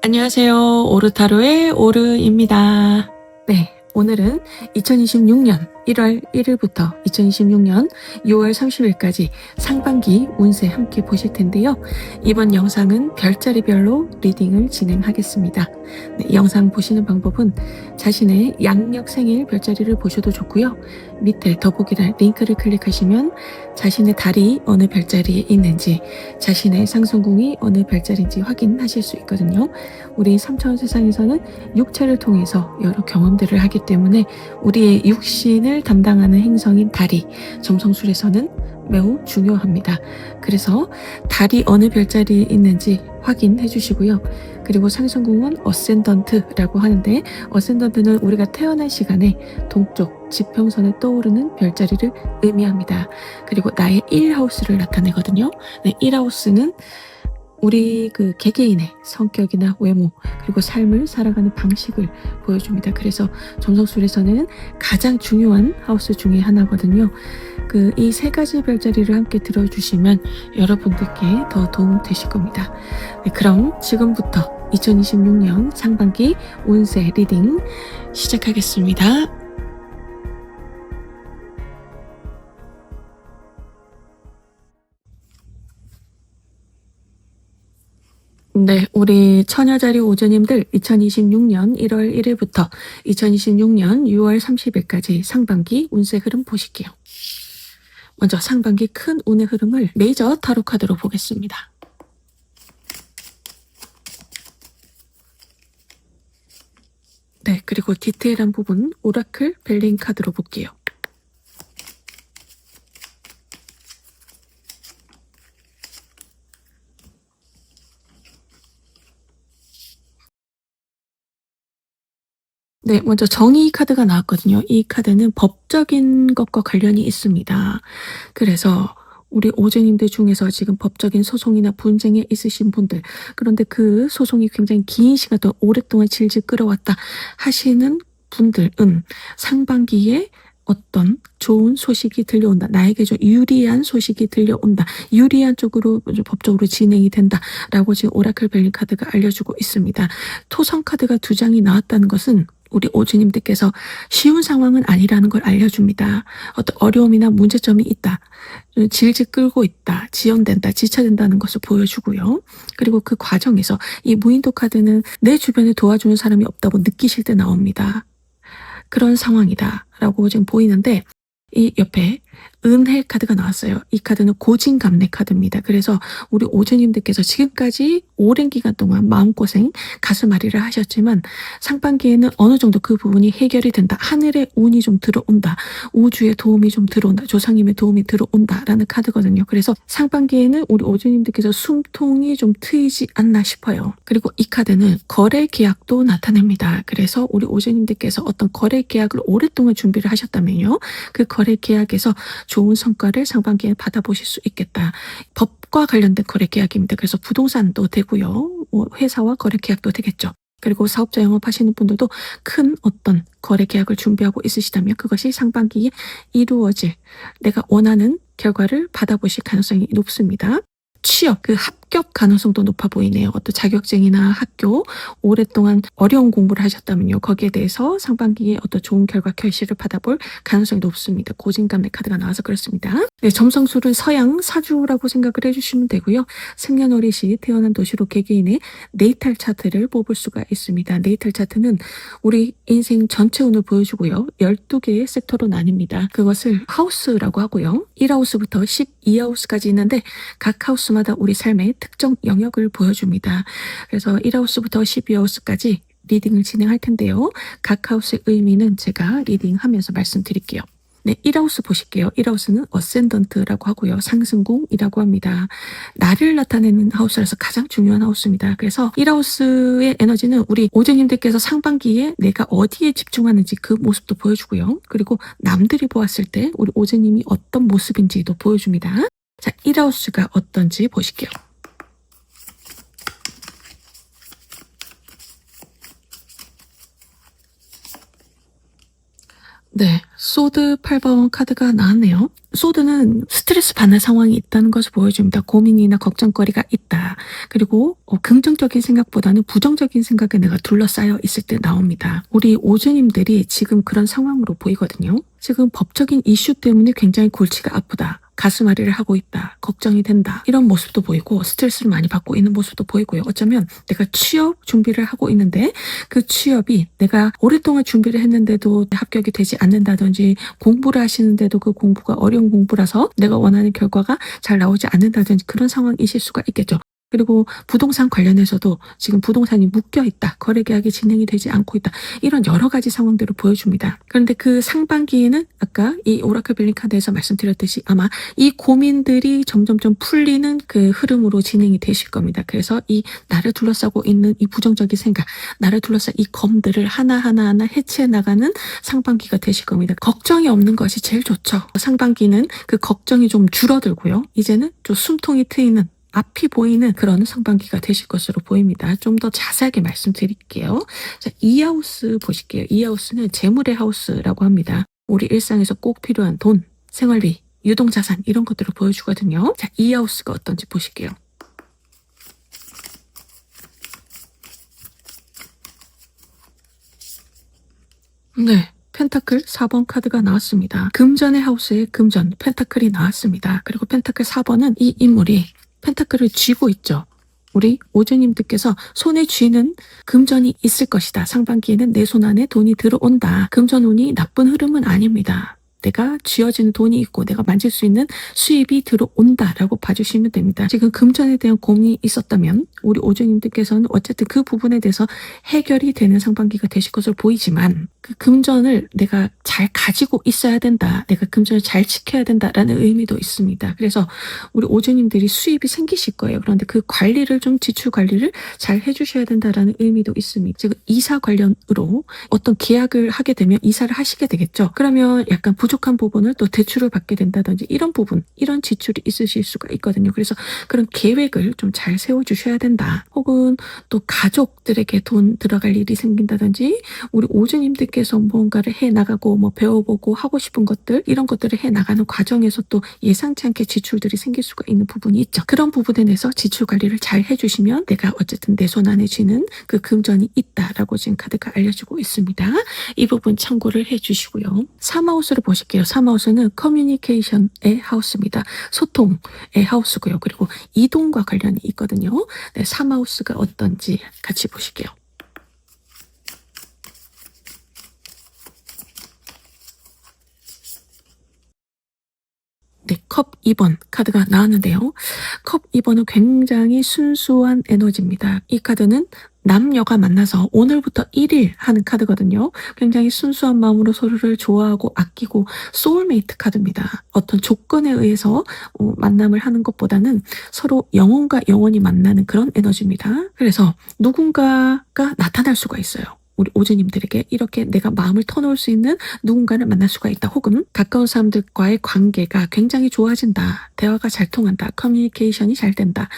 안녕하세요. 오르타로의 오르입니다. 네, 오늘은 2026년 1월 1일부터 2026년 6월 30일까지 상반기 운세 함께 보실 텐데요. 이번 영상은 별자리별로 리딩을 진행하겠습니다. 네, 영상 보시는 방법은 자신의 양력 생일 별자리를 보셔도 좋고요. 밑에 더보기란 링크를 클릭하시면 자신의 달이 어느 별자리에 있는지, 자신의 상승궁이 어느 별자리인지 확인하실 수 있거든요. 우리 3차원 세상에서는 육체를 통해서 여러 경험들을 하기 때문에 우리의 육신을 담당하는 행성인 달이 점성술에서는 매우 중요합니다. 그래서 달이 어느 별자리에 있는지 확인해 주시고요. 그리고 상승궁은 어센던트라고 하는데, 어센던트는 우리가 태어난 시간에 동쪽 지평선에 떠오르는 별자리를 의미합니다. 그리고 나의 1하우스를 나타내거든요. 네, 1하우스는 우리 그 개개인의 성격이나 외모, 그리고 삶을 살아가는 방식을 보여줍니다. 그래서 점성술에서는 가장 중요한 하우스 중에 하나거든요. 이 세 가지 별자리를 함께 들어주시면 여러분들께 더 도움 되실 겁니다. 네, 그럼 지금부터 2026년 상반기 운세 리딩 시작하겠습니다. 네, 우리 처녀자리 오주님들 2026년 1월 1일부터 2026년 6월 30일까지 상반기 운세 흐름 보실게요. 먼저 상반기 큰 운의 흐름을 메이저 타로 카드로 보겠습니다. 네, 그리고 디테일한 부분 오라클 벨링 카드로 볼게요. 네, 먼저 정의 카드가 나왔거든요. 이 카드는 법적인 것과 관련이 있습니다. 그래서 우리 오주님들 중에서 지금 법적인 소송이나 분쟁에 있으신 분들, 그런데 그 소송이 굉장히 긴 시간 동안 오랫동안 질질 끌어왔다 하시는 분들은 상반기에 어떤 좋은 소식이 들려온다. 나에게 좀 유리한 소식이 들려온다. 유리한 쪽으로 법적으로 진행이 된다라고 지금 오라클 벨링 카드가 알려주고 있습니다. 토성 카드가 2장이 나왔다는 것은 우리 오주님들께서 쉬운 상황은 아니라는 걸 알려줍니다. 어떤 어려움이나 문제점이 있다. 질질 끌고 있다. 지연된다. 지체된다는 것을 보여주고요. 그리고 그 과정에서 이 무인도 카드는 내 주변에 도와주는 사람이 없다고 느끼실 때 나옵니다. 그런 상황이다 라고 지금 보이는데, 이 옆에 은혜 카드가 나왔어요. 이 카드는 고진감래 카드입니다. 그래서 우리 오주님들께서 지금까지 오랜 기간 동안 마음고생, 가슴앓이를 하셨지만 상반기에는 어느 정도 그 부분이 해결이 된다. 하늘의 운이 좀 들어온다. 우주의 도움이 좀 들어온다. 조상님의 도움이 들어온다라는 카드거든요. 그래서 상반기에는 우리 오주님들께서 숨통이 좀 트이지 않나 싶어요. 그리고 이 카드는 거래 계약도 나타냅니다. 그래서 우리 오주님들께서 어떤 거래 계약을 오랫동안 준비를 하셨다면요. 그 거래 계약에서 좋은 성과를 상반기에 받아보실 수 있겠다. 법과 관련된 거래 계약입니다. 그래서 부동산도 되고요. 회사와 거래 계약도 되겠죠. 그리고 사업자 영업하시는 분들도 큰 어떤 거래 계약을 준비하고 있으시다면 그것이 상반기에 이루어질, 내가 원하는 결과를 받아보실 가능성이 높습니다. 취업, 합격 가능성도 높아 보이네요. 어떤 자격증이나 학교, 오랫동안 어려운 공부를 하셨다면요. 거기에 대해서 상반기에 어떤 좋은 결과 결실을 받아볼 가능성이 높습니다. 고진감래 카드가 나와서 그렇습니다. 네, 점성술은 서양 사주라고 생각을 해주시면 되고요. 생년월일시 태어난 도시로 개개인의 네이탈 차트를 뽑을 수가 있습니다. 네이탈 차트는 우리 인생 전체 운을 보여주고요. 12개의 섹터로 나뉩니다. 그것을 하우스라고 하고요. 1하우스부터 12하우스까지 있는데 각 하우스마다 우리 삶의 특정 영역을 보여줍니다. 그래서 1하우스부터 12하우스까지 리딩을 진행할 텐데요. 각 하우스의 의미는 제가 리딩하면서 말씀드릴게요. 네, 1하우스 보실게요. 1하우스는 어센던트라고 하고요. 상승궁이라고 합니다. 나를 나타내는 하우스라서 가장 중요한 하우스입니다. 그래서 1하우스의 에너지는 우리 오주님들께서 상반기에 내가 어디에 집중하는지 그 모습도 보여주고요. 그리고 남들이 보았을 때 우리 오주님이 어떤 모습인지도 보여줍니다. 자, 1하우스가 어떤지 보실게요. 네, 소드 8번 카드가 나왔네요. 소드는 스트레스 받는 상황이 있다는 것을 보여줍니다. 고민이나 걱정거리가 있다. 그리고 긍정적인 생각보다는 부정적인 생각에 내가 둘러싸여 있을 때 나옵니다. 우리 오주님들이 지금 그런 상황으로 보이거든요. 지금 법적인 이슈 때문에 굉장히 골치가 아프다. 가슴앓이를 하고 있다. 걱정이 된다. 이런 모습도 보이고 스트레스를 많이 받고 있는 모습도 보이고요. 어쩌면 내가 취업 준비를 하고 있는데 그 취업이 내가 오랫동안 준비를 했는데도 합격이 되지 않는다든지 공부를 하시는데도 그 공부가 어려운 공부라서 내가 원하는 결과가 잘 나오지 않는다든지 그런 상황이실 수가 있겠죠. 그리고 부동산 관련해서도 지금 부동산이 묶여 있다. 거래 계약이 진행이 되지 않고 있다. 이런 여러 가지 상황들을 보여줍니다. 그런데 그 상반기에는 아까 이 오라클 빌링 카드에서 말씀드렸듯이 아마 이 고민들이 점점점 풀리는 그 흐름으로 진행이 되실 겁니다. 그래서 이 나를 둘러싸고 있는 이 부정적인 생각, 나를 둘러싼 이 검들을 하나하나 해체해 나가는 상반기가 되실 겁니다. 걱정이 없는 것이 제일 좋죠. 상반기는 그 걱정이 좀 줄어들고요. 이제는 좀 숨통이 트이는 앞이 보이는 그런 상반기가 되실 것으로 보입니다. 좀 더 자세하게 말씀드릴게요. 자, 이 하우스 보실게요. 이 하우스는 재물의 하우스라고 합니다. 우리 일상에서 꼭 필요한 돈, 생활비, 유동자산 이런 것들을 보여주거든요. 자, 이 하우스가 어떤지 보실게요. 네. 펜타클 4번 카드가 나왔습니다. 금전의 하우스에 금전, 펜타클이 나왔습니다. 그리고 펜타클 4번은 이 인물이 펜타클을 쥐고 있죠. 우리 오주님들께서 손에 쥐는 금전이 있을 것이다. 상반기에는 내 손 안에 돈이 들어온다. 금전운이 나쁜 흐름은 아닙니다. 내가 쥐어진 돈이 있고 내가 만질 수 있는 수입이 들어온다라고 봐주시면 됩니다. 지금 금전에 대한 고민이 있었다면 우리 오주님들께서는 어쨌든 그 부분에 대해서 해결이 되는 상반기가 되실 것으로 보이지만 그 금전을 내가 잘 가지고 있어야 된다. 내가 금전을 잘 지켜야 된다라는 의미도 있습니다. 그래서 우리 오주님들이 수입이 생기실 거예요. 그런데 그 관리를 좀 지출 관리를 잘 해주셔야 된다라는 의미도 있습니다. 지금 이사 관련으로 어떤 계약을 하게 되면 이사를 하시게 되겠죠. 그러면 약간 부족한 부분을 또 대출을 받게 된다든지 이런 부분, 이런 지출이 있으실 수가 있거든요. 그래서 그런 계획을 좀 잘 세워주셔야 된다. 혹은 또 가족들에게 돈 들어갈 일이 생긴다든지 우리 오주님들께서 무언가를 해나가고 뭐 배워보고 하고 싶은 것들 이런 것들을 해나가는 과정에서 또 예상치 않게 지출들이 생길 수가 있는 부분이 있죠. 그런 부분에 대해서 지출 관리를 잘 해주시면 내가 어쨌든 내 손 안에 쥐는 그 금전이 있다라고 지금 카드가 알려주고 있습니다. 이 부분 참고를 해주시고요. 3하우스를 보실게요. 3하우스는 커뮤니케이션의 하우스입니다. 소통의 하우스고요. 그리고 이동과 관련이 있거든요. 네, 3하우스가 어떤지 같이 보실게요. 네, 컵 2번 카드가 나왔는데요. 컵 2번은 굉장히 순수한 에너지입니다. 이 카드는 남녀가 만나서 오늘부터 1일 하는 카드거든요. 굉장히 순수한 마음으로 서로를 좋아하고 아끼고 소울메이트 카드입니다. 어떤 조건에 의해서 만남을 하는 것보다는 서로 영혼과 영혼이 만나는 그런 에너지입니다. 그래서 누군가가 나타날 수가 있어요. 우리 오주님들에게 이렇게 내가 마음을 터놓을 수 있는 누군가를 만날 수가 있다. 혹은 가까운 사람들과의 관계가 굉장히 좋아진다. 대화가 잘 통한다. 커뮤니케이션이 잘 된다.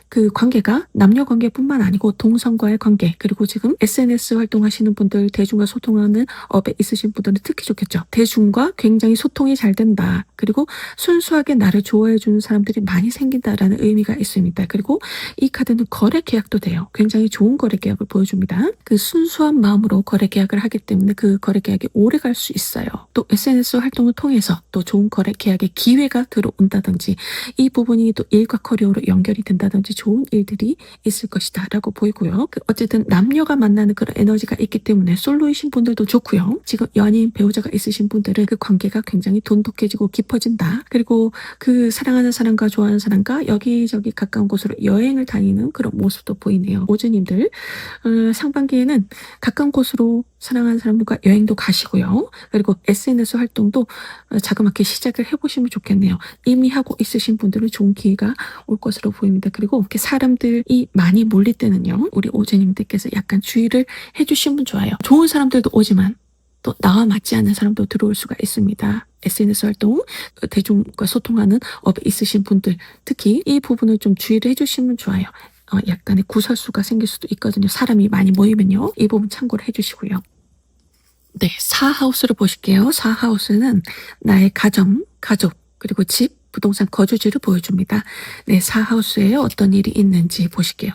그 관계가 남녀 관계뿐만 아니고 동성과의 관계 그리고 지금 SNS 활동하시는 분들 대중과 소통하는 업에 있으신 분들은 특히 좋겠죠. 대중과 굉장히 소통이 잘 된다. 그리고 순수하게 나를 좋아해 주는 사람들이 많이 생긴다라는 의미가 있습니다. 그리고 이 카드는 거래 계약도 돼요. 굉장히 좋은 거래 계약을 보여줍니다. 그 순수한 마음으로 거래 계약을 하기 때문에 그 거래 계약이 오래 갈 수 있어요. 또 SNS 활동을 통해서 또 좋은 거래 계약의 기회가 들어온다든지 이 부분이 또 일과 커리어로 연결이 된다든지 좋은 일들이 있을 것이다 라고 보이고요. 어쨌든 남녀가 만나는 그런 에너지가 있기 때문에 솔로이신 분들도 좋고요. 지금 연인 배우자가 있으신 분들은 그 관계가 굉장히 돈독해지고 깊어진다. 그리고 그 사랑하는 사람과 좋아하는 사람과 여기저기 가까운 곳으로 여행을 다니는 그런 모습도 보이네요. 오주님들 상반기에는 가까운 곳으로 사랑하는 사람들과 여행도 가시고요. 그리고 SNS 활동도 자그맣게 시작을 해보시면 좋겠네요. 이미 하고 있으신 분들은 좋은 기회가 올 것으로 보입니다. 그리고 이렇게 사람들이 많이 몰릴 때는요. 우리 오주님들께서 약간 주의를 해주시면 좋아요. 좋은 사람들도 오지만 또 나와 맞지 않는 사람도 들어올 수가 있습니다. SNS 활동, 대중과 소통하는 업에 있으신 분들 특히 이 부분을 좀 주의를 해주시면 좋아요. 약간의 구설수가 생길 수도 있거든요. 사람이 많이 모이면요. 이 부분 참고를 해주시고요. 네, 4하우스를 보실게요. 4하우스는 나의 가정, 가족, 그리고 집, 부동산 거주지를 보여줍니다. 네, 4하우스에 어떤 일이 있는지 보실게요.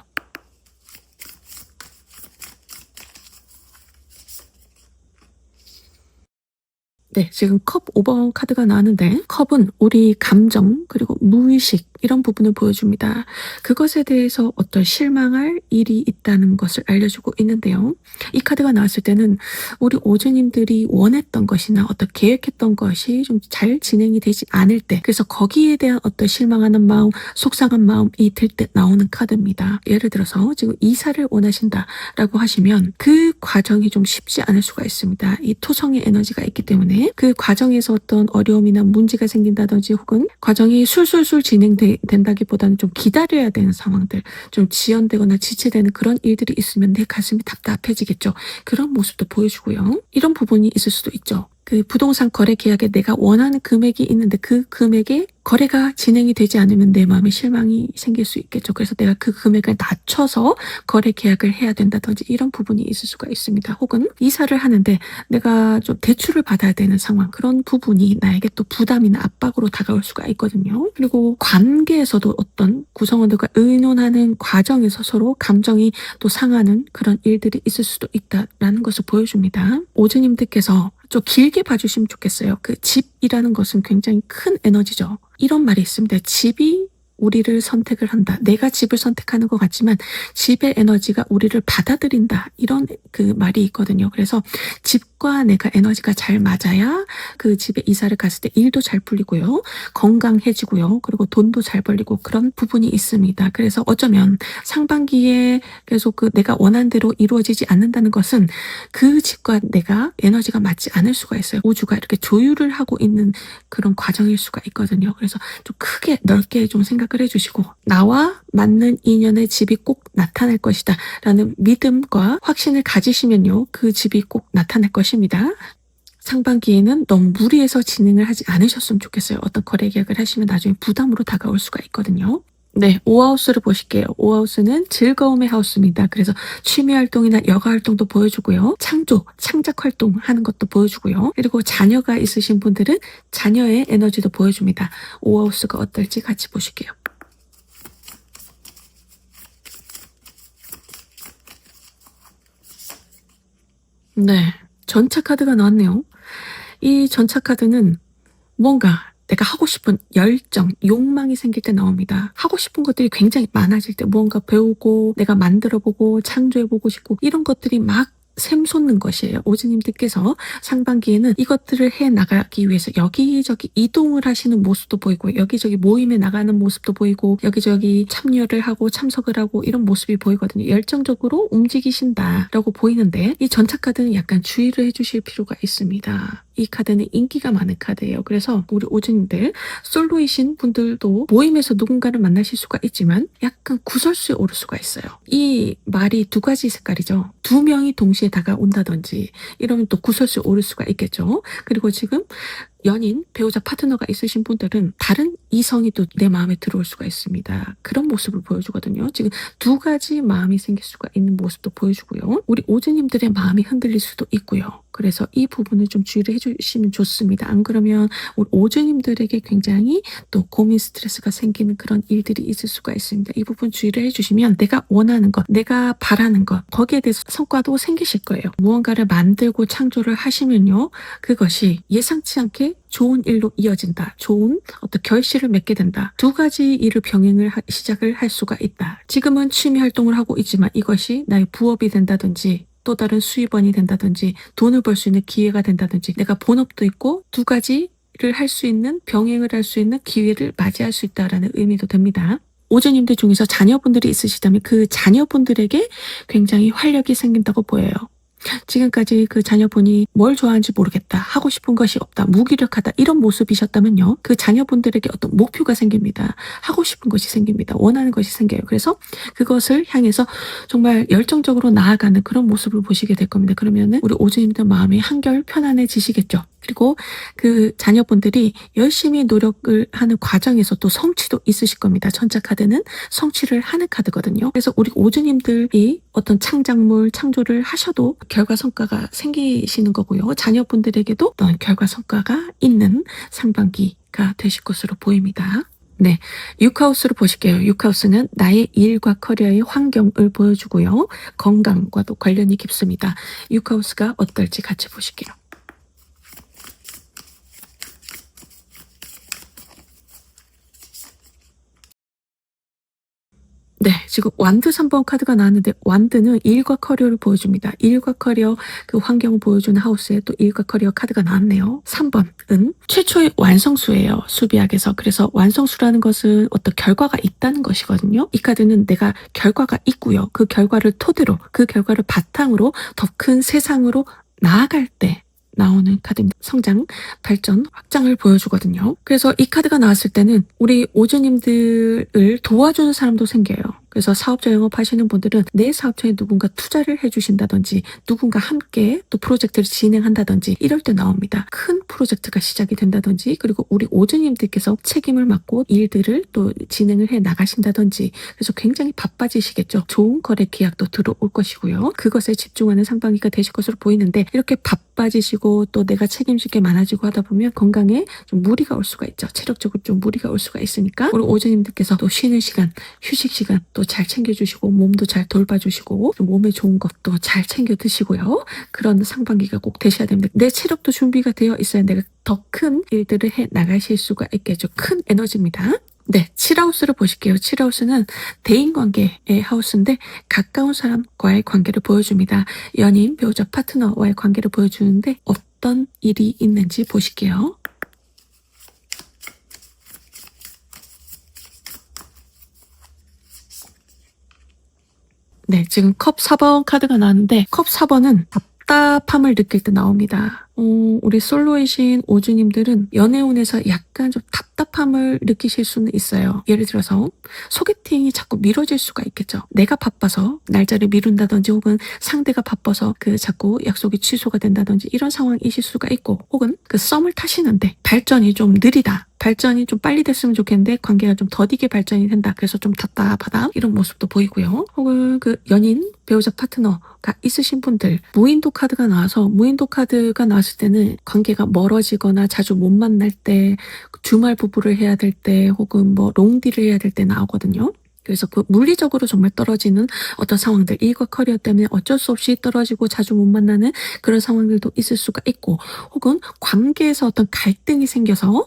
네, 지금 컵 5번 카드가 나왔는데 컵은 우리 감정 그리고 무의식 이런 부분을 보여줍니다. 그것에 대해서 어떤 실망할 일이 있다는 것을 알려주고 있는데요. 이 카드가 나왔을 때는 우리 오주님들이 원했던 것이나 어떤 계획했던 것이 좀 잘 진행이 되지 않을 때, 그래서 거기에 대한 어떤 실망하는 마음, 속상한 마음이 들 때 나오는 카드입니다. 예를 들어서 지금 이사를 원하신다라고 하시면 그 과정이 좀 쉽지 않을 수가 있습니다. 이 토성의 에너지가 있기 때문에 그 과정에서 어떤 어려움이나 문제가 생긴다든지 혹은 과정이 술술술 진행된다기보다는 좀 기다려야 되는 상황들, 좀 지연되거나 지체되는 그런 일들이 있으면 내 가슴이 답답해지겠죠. 그런 모습도 보여주고요. 이런 부분이 있을 수도 있죠. 그 부동산 거래 계약에 내가 원하는 금액이 있는데 그 금액에 거래가 진행이 되지 않으면 내 마음에 실망이 생길 수 있겠죠. 그래서 내가 그 금액을 낮춰서 거래 계약을 해야 된다든지 이런 부분이 있을 수가 있습니다. 혹은 이사를 하는데 내가 좀 대출을 받아야 되는 상황, 그런 부분이 나에게 또 부담이나 압박으로 다가올 수가 있거든요. 그리고 관계에서도 어떤 구성원들과 의논하는 과정에서 서로 감정이 또 상하는 그런 일들이 있을 수도 있다라는 것을 보여줍니다. 오즈님들께서 좀 길게 봐주시면 좋겠어요. 그 집이라는 것은 굉장히 큰 에너지죠. 이런 말이 있습니다. 집이 우리를 선택을 한다. 내가 집을 선택하는 것 같지만 집의 에너지가 우리를 받아들인다. 이런 그 말이 있거든요. 그래서 집과 내가 에너지가 잘 맞아야 그 집에 이사를 갔을 때 일도 잘 풀리고요. 건강해지고요. 그리고 돈도 잘 벌리고 그런 부분이 있습니다. 그래서 어쩌면 상반기에 계속 그 내가 원한 대로 이루어지지 않는다는 것은 그 집과 내가 에너지가 맞지 않을 수가 있어요. 우주가 이렇게 조율을 하고 있는 그런 과정일 수가 있거든요. 그래서 좀 크게 넓게 좀 생각을 해주시고 나와 맞는 인연의 집이 꼭 나타날 것이다 라는 믿음과 확신을 가지시면요. 그 집이 꼭 나타날 것입니다. 상반기에는 너무 무리해서 진행을 하지 않으셨으면 좋겠어요. 어떤 거래 계약을 하시면 나중에 부담으로 다가올 수가 있거든요. 네, 5하우스를 보실게요. 5하우스는 즐거움의 하우스입니다. 그래서 취미 활동이나 여가 활동도 보여주고요. 창작 활동 하는 것도 보여주고요. 그리고 자녀가 있으신 분들은 자녀의 에너지도 보여줍니다. 5하우스가 어떨지 같이 보실게요. 네, 전차 카드가 나왔네요. 이 전차 카드는 뭔가 내가 하고 싶은 열정, 욕망이 생길 때 나옵니다. 하고 싶은 것들이 굉장히 많아질 때 무언가 배우고 내가 만들어보고 창조해보고 싶고 이런 것들이 막 샘솟는 것이에요. 오즈님들께서 상반기에는 이것들을 해 나가기 위해서 여기저기 이동을 하시는 모습도 보이고 여기저기 모임에 나가는 모습도 보이고 여기저기 참여를 하고 참석을 하고 이런 모습이 보이거든요. 열정적으로 움직이신다라고 보이는데 이 전차 카드는 약간 주의를 해주실 필요가 있습니다. 이 카드는 인기가 많은 카드예요. 그래서 우리 오즈님들 솔로이신 분들도 모임에서 누군가를 만나실 수가 있지만 약간 구설수에 오를 수가 있어요. 이 말이 두 가지 색깔이죠. 두 명이 동시에 다가온다든지 이러면 또 구설수에 오를 수가 있겠죠. 그리고 지금 연인, 배우자, 파트너가 있으신 분들은 다른 이성이 또 내 마음에 들어올 수가 있습니다. 그런 모습을 보여주거든요. 지금 두 가지 마음이 생길 수가 있는 모습도 보여주고요. 우리 오즈님들의 마음이 흔들릴 수도 있고요. 그래서 이 부분을 좀 주의를 해주시면 좋습니다. 안 그러면 우리 오즈님들에게 굉장히 또 고민 스트레스가 생기는 그런 일들이 있을 수가 있습니다. 이 부분 주의를 해주시면 내가 원하는 것, 내가 바라는 것, 거기에 대해서 성과도 생기실 거예요. 무언가를 만들고 창조를 하시면요. 그것이 예상치 않게 좋은 일로 이어진다. 좋은 어떤 결실을 맺게 된다. 두 가지 일을 병행을 시작을 할 수가 있다. 지금은 취미 활동을 하고 있지만 이것이 나의 부업이 된다든지 또 다른 수입원이 된다든지 돈을 벌 수 있는 기회가 된다든지 내가 본업도 있고 두 가지를 할 수 있는 병행을 할 수 있는 기회를 맞이할 수 있다라는 의미도 됩니다. 오주님들 중에서 자녀분들이 있으시다면 그 자녀분들에게 굉장히 활력이 생긴다고 보여요. 지금까지 그 자녀분이 뭘 좋아하는지 모르겠다, 하고 싶은 것이 없다, 무기력하다 이런 모습이셨다면요. 그 자녀분들에게 어떤 목표가 생깁니다. 하고 싶은 것이 생깁니다. 원하는 것이 생겨요. 그래서 그것을 향해서 정말 열정적으로 나아가는 그런 모습을 보시게 될 겁니다. 그러면은 우리 오주님들 마음이 한결 편안해지시겠죠. 그리고 그 자녀분들이 열심히 노력을 하는 과정에서 또 성취도 있으실 겁니다. 전자카드는 성취를 하는 카드거든요. 그래서 우리 오주님들이 어떤 창작물, 창조를 하셔도 결과 성과가 생기시는 거고요. 자녀분들에게도 어떤 결과 성과가 있는 상반기가 되실 것으로 보입니다. 네, 6하우스로 보실게요. 6하우스는 나의 일과 커리어의 환경을 보여주고요. 건강과도 관련이 깊습니다. 6하우스가 어떨지 같이 보실게요. 네, 지금 완드 3번 카드가 나왔는데 완드는 일과 커리어를 보여줍니다. 일과 커리어 그 환경을 보여주는 하우스에 또 일과 커리어 카드가 나왔네요. 3번은 최초의 완성수예요. 수비학에서. 그래서 완성수라는 것은 어떤 결과가 있다는 것이거든요. 이 카드는 내가 결과가 있고요. 그 결과를 토대로, 그 결과를 바탕으로 더 큰 세상으로 나아갈 때 나오는 카드입니다. 성장, 발전, 확장을 보여주거든요. 그래서 이 카드가 나왔을 때는 우리 오주님들을 도와주는 사람도 생겨요. 그래서 사업자 영업하시는 분들은 내 사업처에 누군가 투자를 해주신다든지 누군가 함께 또 프로젝트를 진행한다든지 이럴 때 나옵니다. 큰 프로젝트가 시작이 된다든지 그리고 우리 오주님들께서 책임을 맡고 일들을 또 진행을 해 나가신다든지 그래서 굉장히 바빠지시겠죠. 좋은 거래 계약도 들어올 것이고요. 그것에 집중하는 상반기가 되실 것으로 보이는데 이렇게 바빠지시고 또 내가 책임질 게 많아지고 하다 보면 건강에 좀 무리가 올 수가 있죠. 체력적으로 좀 무리가 올 수가 있으니까 우리 오주님들께서 또 쉬는 시간, 휴식 시간 또 잘 챙겨주시고 몸도 잘 돌봐주시고 몸에 좋은 것도 잘 챙겨 드시고요. 그런 상반기가 꼭 되셔야 됩니다. 내 체력도 준비가 되어 있어야 내가 더 큰 일들을 해 나가실 수가 있겠죠. 큰 에너지입니다. 네, 7하우스를 보실게요. 7하우스는 대인관계의 하우스인데 가까운 사람과의 관계를 보여줍니다. 연인, 배우자, 파트너와의 관계를 보여주는데 어떤 일이 있는지 보실게요. 네, 지금 컵 4번 카드가 나왔는데 컵 4번은 답답함을 느낄 때 나옵니다. 우리 솔로이신 오주님들은 연애운에서 약간 좀 답답함을 느끼실 수는 있어요. 예를 들어서 소개팅이 자꾸 미뤄질 수가 있겠죠. 내가 바빠서 날짜를 미룬다든지 혹은 상대가 바빠서 그 자꾸 약속이 취소가 된다든지 이런 상황이실 수가 있고 혹은 그 썸을 타시는데 발전이 좀 느리다. 발전이 좀 빨리 됐으면 좋겠는데 관계가 좀 더디게 발전이 된다. 그래서 좀 답답하다. 이런 모습도 보이고요. 혹은 그 연인, 배우자, 파트너가 있으신 분들 무인도 카드가 나와서 무인도 카드가 나왔을 때는 관계가 멀어지거나 자주 못 만날 때 주말 부부를 해야 될 때 혹은 뭐 롱디를 해야 될 때 나오거든요. 그래서 그 물리적으로 정말 떨어지는 어떤 상황들, 일과 커리어 때문에 어쩔 수 없이 떨어지고 자주 못 만나는 그런 상황들도 있을 수가 있고, 혹은 관계에서 어떤 갈등이 생겨서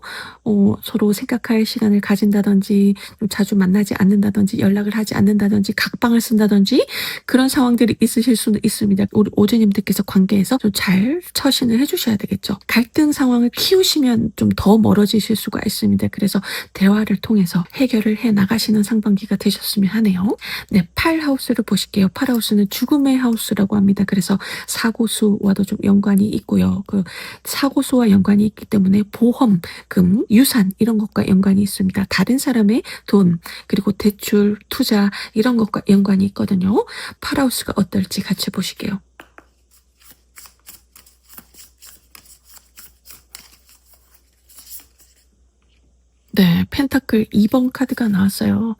서로 생각할 시간을 가진다든지, 좀 자주 만나지 않는다든지, 연락을 하지 않는다든지, 각방을 쓴다든지 그런 상황들이 있으실 수는 있습니다. 우리 오주님들께서 관계에서 좀 잘 처신을 해주셔야 되겠죠. 갈등 상황을 키우시면 좀 더 멀어지실 수가 있습니다. 그래서 대화를 통해서 해결을 해 나가시는 상반기가 되셨으면 하네요. 네, 8하우스를 보실게요. 8하우스는 죽음의 하우스라고 합니다. 그래서 사고수와도 좀 연관이 있고요. 그 사고수와 연관이 있기 때문에 보험, 금, 유산 이런 것과 연관이 있습니다. 다른 사람의 돈, 그리고 대출, 투자 이런 것과 연관이 있거든요. 8하우스가 어떨지 같이 보실게요. 네, 펜타클 2번 카드가 나왔어요.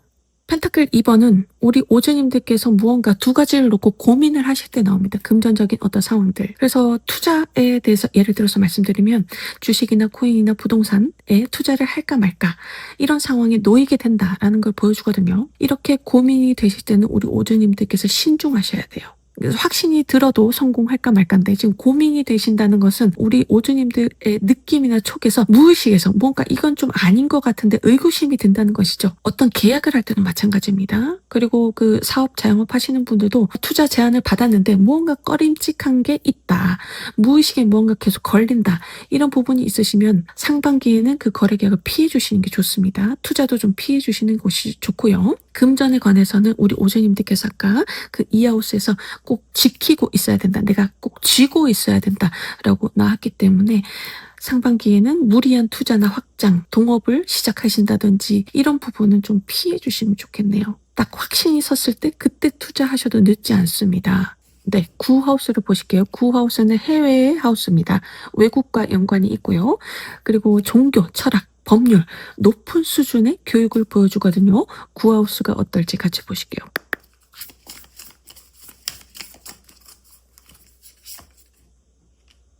펜타클 2번은 우리 오주님들께서 무언가 두 가지를 놓고 고민을 하실 때 나옵니다. 금전적인 어떤 상황들. 그래서 투자에 대해서 예를 들어서 말씀드리면 주식이나 코인이나 부동산에 투자를 할까 말까 이런 상황에 놓이게 된다라는 걸 보여주거든요. 이렇게 고민이 되실 때는 우리 오주님들께서 신중하셔야 돼요. 그래서 확신이 들어도 성공할까 말까인데 지금 고민이 되신다는 것은 우리 오주님들의 느낌이나 촉에서 무의식에서 뭔가 이건 좀 아닌 것 같은데 의구심이 든다는 것이죠. 어떤 계약을 할 때는 마찬가지입니다. 그리고 그 사업 자영업 하시는 분들도 투자 제안을 받았는데 무언가 꺼림칙한 게 있다. 무의식에 무언가 계속 걸린다. 이런 부분이 있으시면 상반기에는 그 거래 계약을 피해 주시는 게 좋습니다. 투자도 좀 피해 주시는 것이 좋고요. 금전에 관해서는 우리 오주님들께서 아까 그 이하우스에서 꼭 지키고 있어야 된다. 내가 꼭 쥐고 있어야 된다라고 나왔기 때문에 상반기에는 무리한 투자나 확장, 동업을 시작하신다든지 이런 부분은 좀 피해 주시면 좋겠네요. 딱 확신이 섰을 때 그때 투자하셔도 늦지 않습니다. 네, 구하우스를 보실게요. 구하우스는 해외의 하우스입니다. 외국과 연관이 있고요. 그리고 종교, 철학, 법률, 높은 수준의 교육을 보여주거든요. 구하우스가 어떨지 같이 보실게요.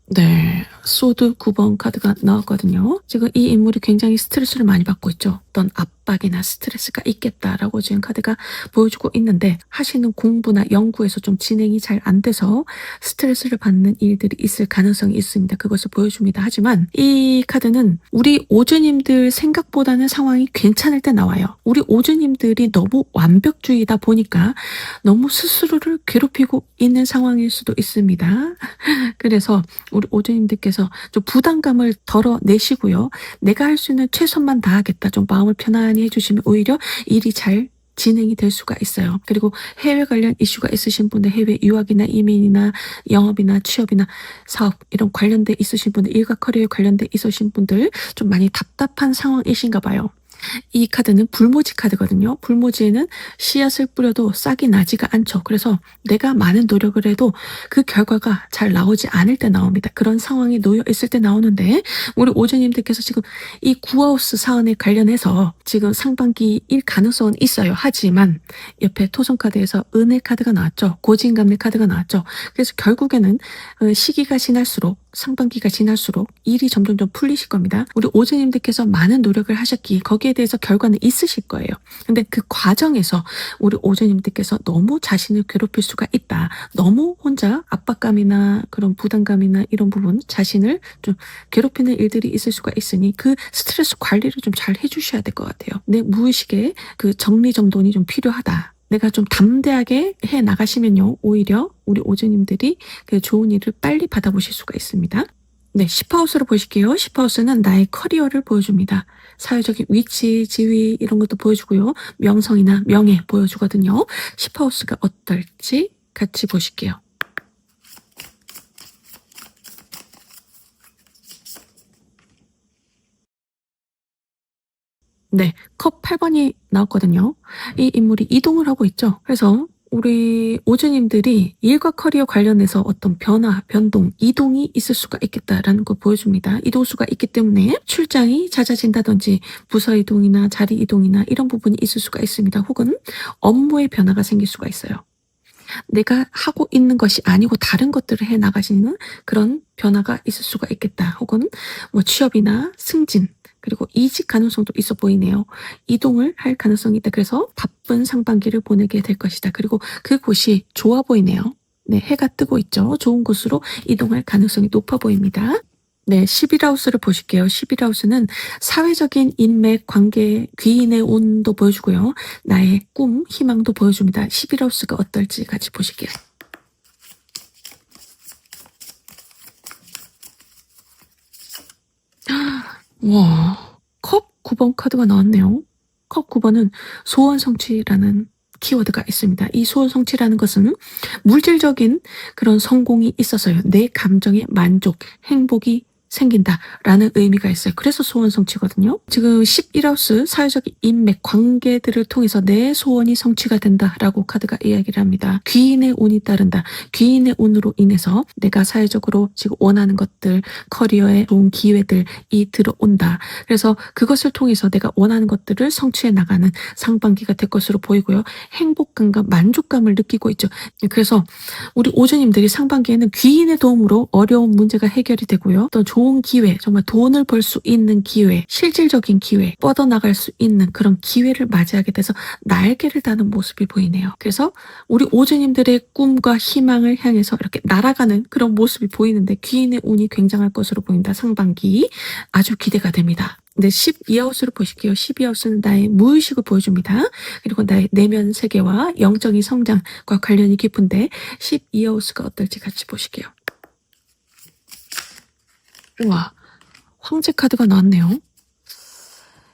네, 소드 9번 카드가 나왔거든요. 지금 이 인물이 굉장히 스트레스를 많이 받고 있죠. 어떤 압박이나 스트레스가 있겠다라고 지금 카드가 보여주고 있는데 하시는 공부나 연구에서 좀 진행이 잘 안 돼서 스트레스를 받는 일들이 있을 가능성이 있습니다. 그것을 보여줍니다. 하지만 이 카드는 우리 오주님들 생각보다는 상황이 괜찮을 때 나와요. 우리 오주님들이 너무 완벽주의다 보니까 너무 스스로를 괴롭히고 있는 상황일 수도 있습니다. 그래서 우리 오주님들께서 좀 부담감을 덜어내시고요. 내가 할 수 있는 최선만 다하겠다. 좀 마음을 편안히 해주시면 오히려 일이 잘 진행이 될 수가 있어요. 그리고 해외 관련 이슈가 있으신 분들, 해외 유학이나 이민이나 영업이나 취업이나 사업 이런 관련돼 있으신 분들, 일과 커리어에 관련돼 있으신 분들 좀 많이 답답한 상황이신가 봐요. 이 카드는 불모지 카드거든요. 불모지에는 씨앗을 뿌려도 싹이 나지가 않죠. 그래서 내가 많은 노력을 해도 그 결과가 잘 나오지 않을 때 나옵니다. 그런 상황이 놓여 있을 때 나오는데 우리 오주님들께서 지금 이 구하우스 사안에 관련해서 지금 상반기일 가능성은 있어요. 하지만 옆에 토성 카드에서 은혜 카드가 나왔죠. 고진감리 카드가 나왔죠. 그래서 결국에는 시기가 지날수록 상반기가 지날수록 일이 점점점 풀리실 겁니다. 우리 오주님들께서 많은 노력을 하셨기에 거기에 대해서 결과는 있으실 거예요. 근데 그 과정에서 우리 오주님들께서 너무 자신을 괴롭힐 수가 있다. 너무 혼자 압박감이나 그런 부담감이나 이런 부분 자신을 좀 괴롭히는 일들이 있을 수가 있으니 그 스트레스 관리를 좀 잘 해주셔야 될 것 같아요. 내 무의식에 그 정리정돈이 좀 필요하다. 내가 좀 담대하게 해 나가시면요. 오히려 우리 오주님들이 그 좋은 일을 빨리 받아보실 수가 있습니다. 네, 10하우스로 보실게요. 10하우스는 나의 커리어를 보여줍니다. 사회적인 위치, 지위 이런 것도 보여주고요. 명성이나 명예 보여주거든요. 10하우스가 어떨지 같이 보실게요. 네, 컵 8번이 나왔거든요. 이 인물이 이동을 하고 있죠. 그래서 우리 오주님들이 일과 커리어 관련해서 어떤 변화, 변동, 이동이 있을 수가 있겠다라는 걸 보여줍니다. 이동수가 있기 때문에 출장이 잦아진다든지 부서 이동이나 자리 이동이나 이런 부분이 있을 수가 있습니다. 혹은 업무의 변화가 생길 수가 있어요. 내가 하고 있는 것이 아니고 다른 것들을 해 나가시는 그런 변화가 있을 수가 있겠다. 혹은 뭐 취업이나 승진 그리고 이직 가능성도 있어 보이네요. 이동을 할 가능성이 있다. 그래서 바쁜 상반기를 보내게 될 것이다. 그리고 그곳이 좋아 보이네요. 네, 해가 뜨고 있죠. 좋은 곳으로 이동할 가능성이 높아 보입니다. 네, 11하우스를 보실게요. 11하우스는 사회적인 인맥, 관계, 귀인의 운도 보여주고요. 나의 꿈, 희망도 보여줍니다. 11하우스가 어떨지 같이 보실게요. 와, 컵 9번 카드가 나왔네요. 컵 9번은 소원 성취라는 키워드가 있습니다. 이 소원 성취라는 것은 물질적인 그런 성공이 있어서요. 내 감정의 만족, 행복이 생긴다라는 의미가 있어요. 그래서 소원 성취거든요. 지금 11하우스 사회적인 인맥, 관계들을 통해서 내 소원이 성취가 된다라고 카드가 이야기를 합니다. 귀인의 운이 따른다. 귀인의 운으로 인해서 내가 사회적으로 지금 원하는 것들, 커리어에 좋은 기회들이 들어온다. 그래서 그것을 통해서 내가 원하는 것들을 성취해 나가는 상반기가 될 것으로 보이고요. 행복감과 만족감을 느끼고 있죠. 그래서 우리 오주님들이 상반기에는 귀인의 도움으로 어려운 문제가 해결이 되고요. 또 좋은 기회, 정말 돈을 벌 수 있는 기회, 실질적인 기회, 뻗어나갈 수 있는 그런 기회를 맞이하게 돼서 날개를 다는 모습이 보이네요. 그래서 우리 오주님들의 꿈과 희망을 향해서 이렇게 날아가는 그런 모습이 보이는데 귀인의 운이 굉장할 것으로 보인다. 상반기 아주 기대가 됩니다. 네, 12하우스를 보실게요. 12하우스는 나의 무의식을 보여줍니다. 그리고 나의 내면 세계와 영적인 성장과 관련이 깊은데 12하우스가 어떨지 같이 보실게요. 우와, 황제 카드가 나왔네요.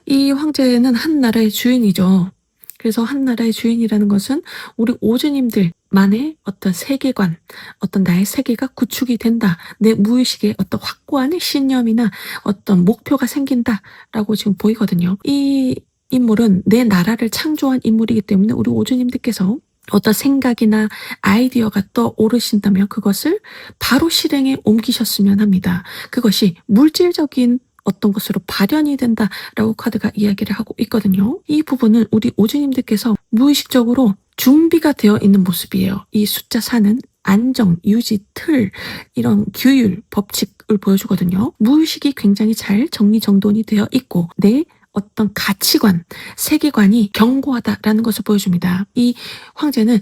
이 황제는 한 나라의 주인이죠. 그래서 한 나라의 주인이라는 것은 우리 오주님들만의 어떤 세계관, 어떤 나의 세계가 구축이 된다. 내 무의식에 어떤 확고한 신념이나 어떤 목표가 생긴다라고 지금 보이거든요. 이 인물은 내 나라를 창조한 인물이기 때문에 우리 오주님들께서 어떤 생각이나 아이디어가 떠오르신다면 그것을 바로 실행에 옮기셨으면 합니다. 그것이 물질적인 어떤 것으로 발현이 된다라고 카드가 이야기를 하고 있거든요. 이 부분은 우리 오주님들께서 무의식적으로 준비가 되어 있는 모습이에요. 이 숫자 4는 안정, 유지, 틀, 이런 규율, 법칙을 보여주거든요. 무의식이 굉장히 잘 정리정돈이 되어 있고 내 어떤 가치관, 세계관이 견고하다라는 것을 보여줍니다. 이 황제는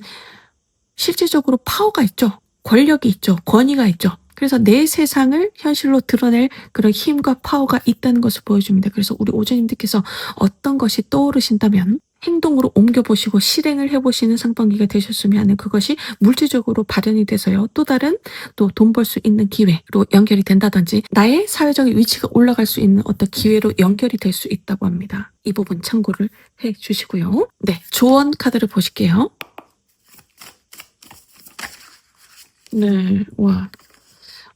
실질적으로 파워가 있죠. 권력이 있죠. 권위가 있죠. 그래서 내 세상을 현실로 드러낼 그런 힘과 파워가 있다는 것을 보여줍니다. 그래서 우리 오주님들께서 어떤 것이 떠오르신다면 행동으로 옮겨보시고 실행을 해보시는 상반기가 되셨으면 하는 그것이 물질적으로 발현이 돼서요. 또 다른 또 돈 벌 수 있는 기회로 연결이 된다든지 나의 사회적인 위치가 올라갈 수 있는 어떤 기회로 연결이 될 수 있다고 합니다. 이 부분 참고를 해 주시고요. 네, 조언 카드를 보실게요. 네, 와.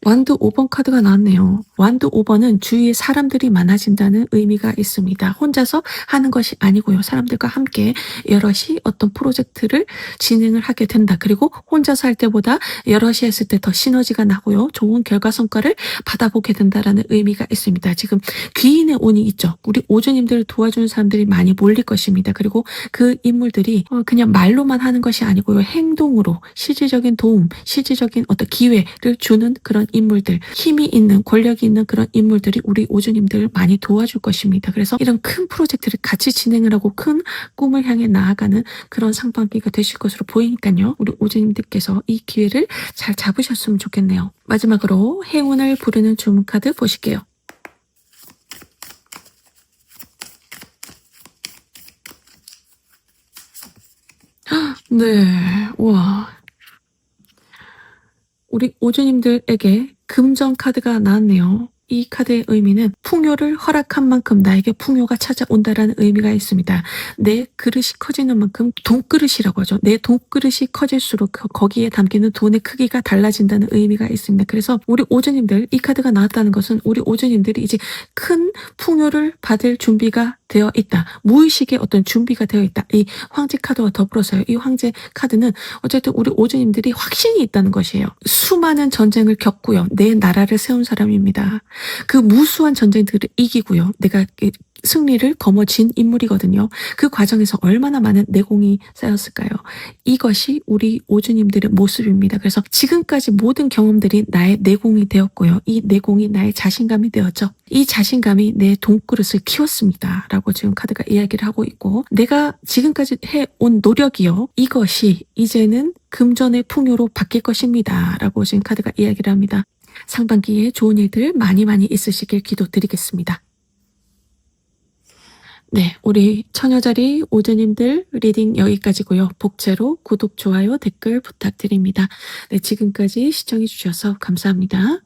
완드 5번 카드가 나왔네요. 완드 5번은 주위에 사람들이 많아진다는 의미가 있습니다. 혼자서 하는 것이 아니고요. 사람들과 함께 여럿이 어떤 프로젝트를 진행을 하게 된다. 그리고 혼자서 할 때보다 여럿이 했을 때 더 시너지가 나고요. 좋은 결과 성과를 받아보게 된다라는 의미가 있습니다. 지금 귀인의 운이 있죠. 우리 오주님들을 도와주는 사람들이 많이 몰릴 것입니다. 그리고 그 인물들이 그냥 말로만 하는 것이 아니고요. 행동으로 실질적인 도움, 실질적인 어떤 기회를 주는 그런 인물들, 힘이 있는 권력이 있는 그런 인물들이 우리 오주님들을 많이 도와줄 것입니다. 그래서 이런 큰 프로젝트를 같이 진행을 하고 큰 꿈을 향해 나아가는 그런 상반기가 되실 것으로 보이니까요. 우리 오주님들께서 이 기회를 잘 잡으셨으면 좋겠네요. 마지막으로 행운을 부르는 주문 카드 보실게요. 네, 와. 우리 오주님들에게 금전 카드가 나왔네요. 이 카드의 의미는 풍요를 허락한 만큼 나에게 풍요가 찾아온다라는 의미가 있습니다. 내 그릇이 커지는 만큼 돈그릇이라고 하죠. 내 돈그릇이 커질수록 거기에 담기는 돈의 크기가 달라진다는 의미가 있습니다. 그래서 우리 오주님들 이 카드가 나왔다는 것은 우리 오주님들이 이제 큰 풍요를 받을 준비가 되어 있다. 무의식의 어떤 준비가 되어 있다. 이 황제 카드와 더불어서요. 이 황제 카드는 어쨌든 우리 오주님들이 확신이 있다는 것이에요. 수많은 전쟁을 겪고요. 내 나라를 세운 사람입니다. 그 무수한 전쟁들을 이기고요. 내가 승리를 거머쥔 인물이거든요. 그 과정에서 얼마나 많은 내공이 쌓였을까요? 이것이 우리 오주님들의 모습입니다. 그래서 지금까지 모든 경험들이 나의 내공이 되었고요. 이 내공이 나의 자신감이 되었죠. 이 자신감이 내 돈그릇을 키웠습니다. 라고 지금 카드가 이야기를 하고 있고 내가 지금까지 해온 노력이요. 이것이 이제는 금전의 풍요로 바뀔 것입니다. 라고 지금 카드가 이야기를 합니다. 상반기에 좋은 일들 많이 있으시길 기도드리겠습니다. 네, 우리 처녀자리 오주님들 리딩 여기까지고요. 복채로 구독, 좋아요, 댓글 부탁드립니다. 네, 지금까지 시청해 주셔서 감사합니다.